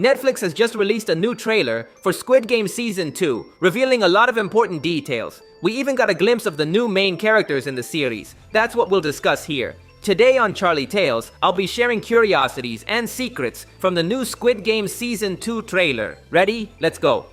Netflix has just released a new trailer for Squid Game Season 2, revealing a lot of important details. We even got a glimpse of the new main characters in the series. That's what we'll discuss here. Today on CharlieTales, I'll be sharing curiosities and secrets from the new Squid Game Season 2 trailer. Ready? Let's go!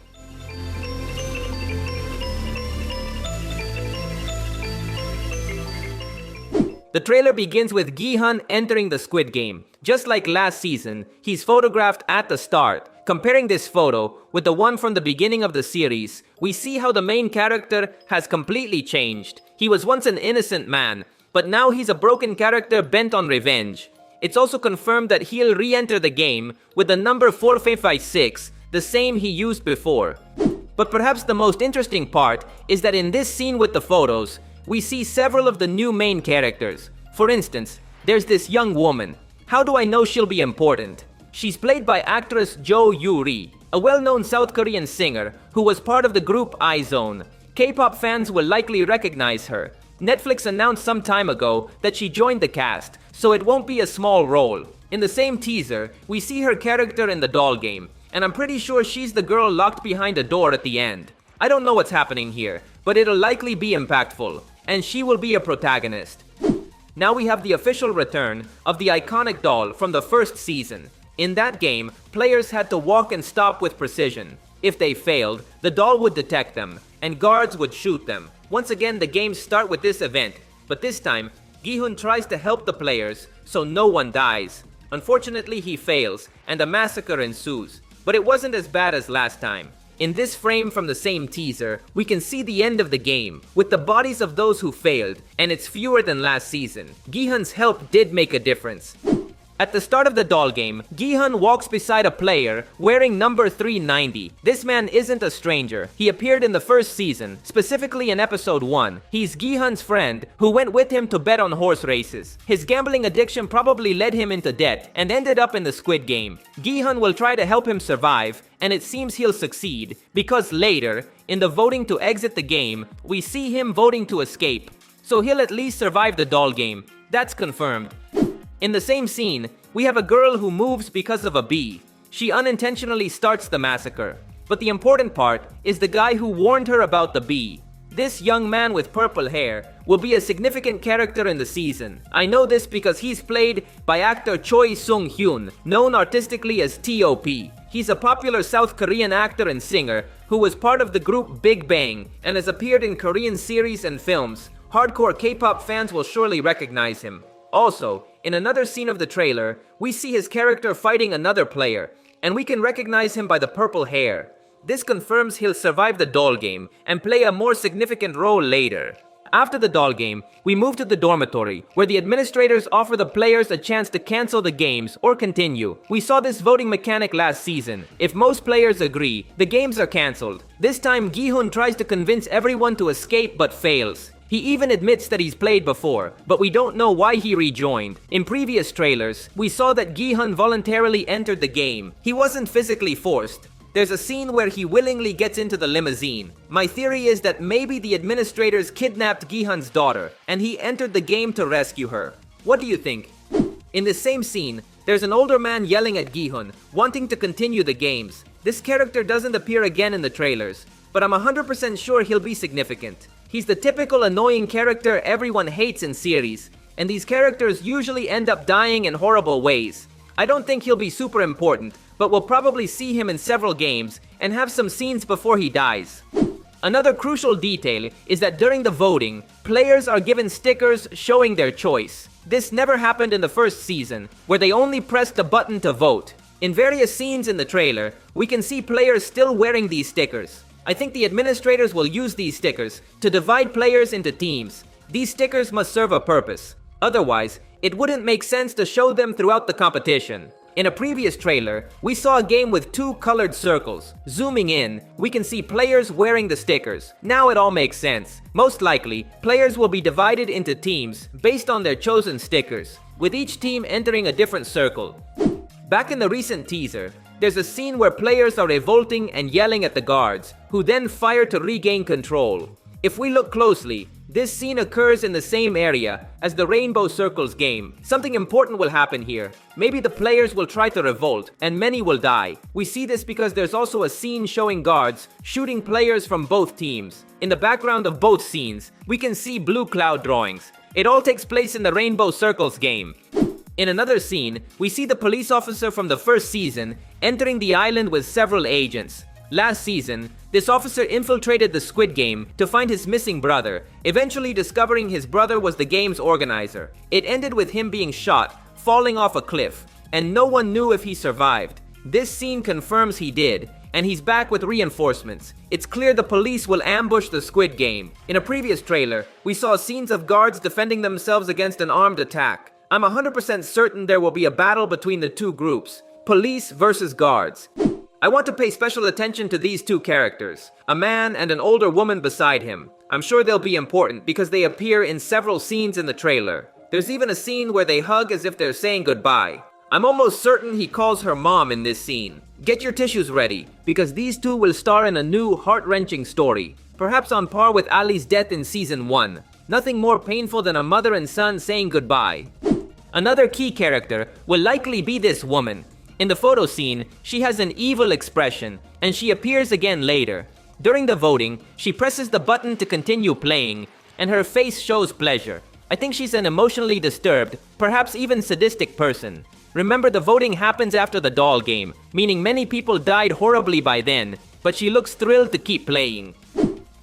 The trailer begins with Gi-hun entering the Squid Game. Just like last season, he's photographed at the start. Comparing this photo with the one from the beginning of the series, we see how the main character has completely changed. He was once an innocent man, but now he's a broken character bent on revenge. It's also confirmed that he'll re-enter the game with the number 4556, the same he used before. But perhaps the most interesting part is that in this scene with the photos, we see several of the new main characters. For instance, there's this young woman. How do I know she'll be important? She's played by actress Jo Yoo-ri, a well-known South Korean singer who was part of the group I-Zone. K-pop fans will likely recognize her. Netflix announced some time ago that she joined the cast, so it won't be a small role. In the same teaser, we see her character in the doll game, and I'm pretty sure she's the girl locked behind a door at the end. I don't know what's happening here, but it'll likely be impactful, and she will be a protagonist. Now we have the official return of the iconic doll from the first season. In that game, players had to walk and stop with precision. If they failed, the doll would detect them, and guards would shoot them. Once again, the games start with this event, but this time, Gi-hun tries to help the players so no one dies. Unfortunately, he fails, and a massacre ensues. But it wasn't as bad as last time. In this frame from the same teaser, we can see the end of the game, with the bodies of those who failed, and it's fewer than last season. Gi-hun's help did make a difference. At the start of the doll game, Gi-hun walks beside a player wearing number 390. This man isn't a stranger. He appeared in the first season, specifically in episode 1. He's Gi-hun's friend who went with him to bet on horse races. His gambling addiction probably led him into debt and ended up in the Squid Game. Gi-hun will try to help him survive, and it seems he'll succeed, because later, in the voting to exit the game, we see him voting to escape. So he'll at least survive the doll game. That's confirmed. In the same scene, we have a girl who moves because of a bee. She unintentionally starts the massacre. But the important part is the guy who warned her about the bee. This young man with purple hair will be a significant character in the season. I know this because he's played by actor Choi Sung-hyun, known artistically as T.O.P. He's a popular South Korean actor and singer who was part of the group Big Bang and has appeared in Korean series and films. Hardcore K-pop fans will surely recognize him. Also, in another scene of the trailer, we see his character fighting another player, and we can recognize him by the purple hair. This confirms he'll survive the doll game and play a more significant role later. After the doll game, we move to the dormitory, where the administrators offer the players a chance to cancel the games or continue. We saw this voting mechanic last season. If most players agree, the games are cancelled. This time, Gi-hun tries to convince everyone to escape but fails. He even admits that he's played before, but we don't know why he rejoined. In previous trailers, we saw that Gi-hun voluntarily entered the game. He wasn't physically forced. There's a scene where he willingly gets into the limousine. My theory is that maybe the administrators kidnapped Gi-hun's daughter, and he entered the game to rescue her. What do you think? In the same scene, there's an older man yelling at Gi-hun, wanting to continue the games. This character doesn't appear again in the trailers, but I'm 100% sure he'll be significant. He's the typical annoying character everyone hates in series, and these characters usually end up dying in horrible ways. I don't think he'll be super important, but we'll probably see him in several games and have some scenes before he dies. Another crucial detail is that during the voting, players are given stickers showing their choice. This never happened in the first season, where they only pressed a button to vote. In various scenes in the trailer, we can see players still wearing these stickers. I think the administrators will use these stickers to divide players into teams. These stickers must serve a purpose. Otherwise, it wouldn't make sense to show them throughout the competition. In a previous trailer, we saw a game with 2 colored circles. Zooming in, we can see players wearing the stickers. Now it all makes sense. Most likely, players will be divided into teams based on their chosen stickers, with each team entering a different circle. Back in the recent teaser, there's a scene where players are revolting and yelling at the guards, who then fire to regain control. If we look closely, This scene occurs in the same area as the Rainbow Circles game. Something important will happen here. Maybe the players will try to revolt, and many will die. We see this because there's also a scene showing guards shooting players from both teams. In the background of both scenes, we can see blue cloud drawings. It all takes place in the Rainbow Circles game. In another scene, we see the police officer from the first season entering the island with several agents. Last season, this officer infiltrated the Squid Game to find his missing brother, eventually discovering his brother was the game's organizer. It ended with him being shot, falling off a cliff, and no one knew if he survived. This scene confirms he did, and he's back with reinforcements. It's clear the police will ambush the Squid Game. In a previous trailer, we saw scenes of guards defending themselves against an armed attack. I'm 100% certain there will be a battle between the two groups, police versus guards. I want to pay special attention to these two characters, a man and an older woman beside him. I'm sure they'll be important because they appear in several scenes in the trailer. There's even a scene where they hug as if they're saying goodbye. I'm almost certain he calls her mom in this scene. Get your tissues ready, because these two will star in a new heart-wrenching story, perhaps on par with Ali's death in season 1. Nothing more painful than a mother and son saying goodbye. Another key character will likely be this woman. In the photo scene, she has an evil expression, and she appears again later. During the voting, she presses the button to continue playing, and her face shows pleasure. I think she's an emotionally disturbed, perhaps even sadistic person. Remember, the voting happens after the doll game, meaning many people died horribly by then, but she looks thrilled to keep playing.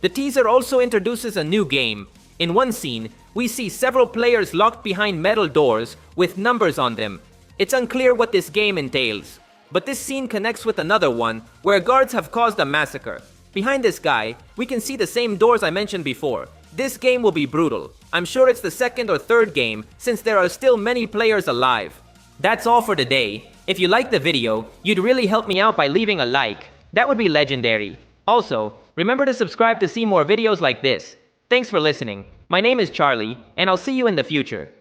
The teaser also introduces a new game. In one scene, we see several players locked behind metal doors with numbers on them. It's unclear what this game entails, but this scene connects with another one where guards have caused a massacre. Behind this guy, we can see the same doors I mentioned before. This game will be brutal. I'm sure it's the second or third game since there are still many players alive. That's all for today. If you liked the video, you'd really help me out by leaving a like. That would be legendary. Also, remember to subscribe to see more videos like this. Thanks for listening. My name is Charlie, and I'll see you in the future.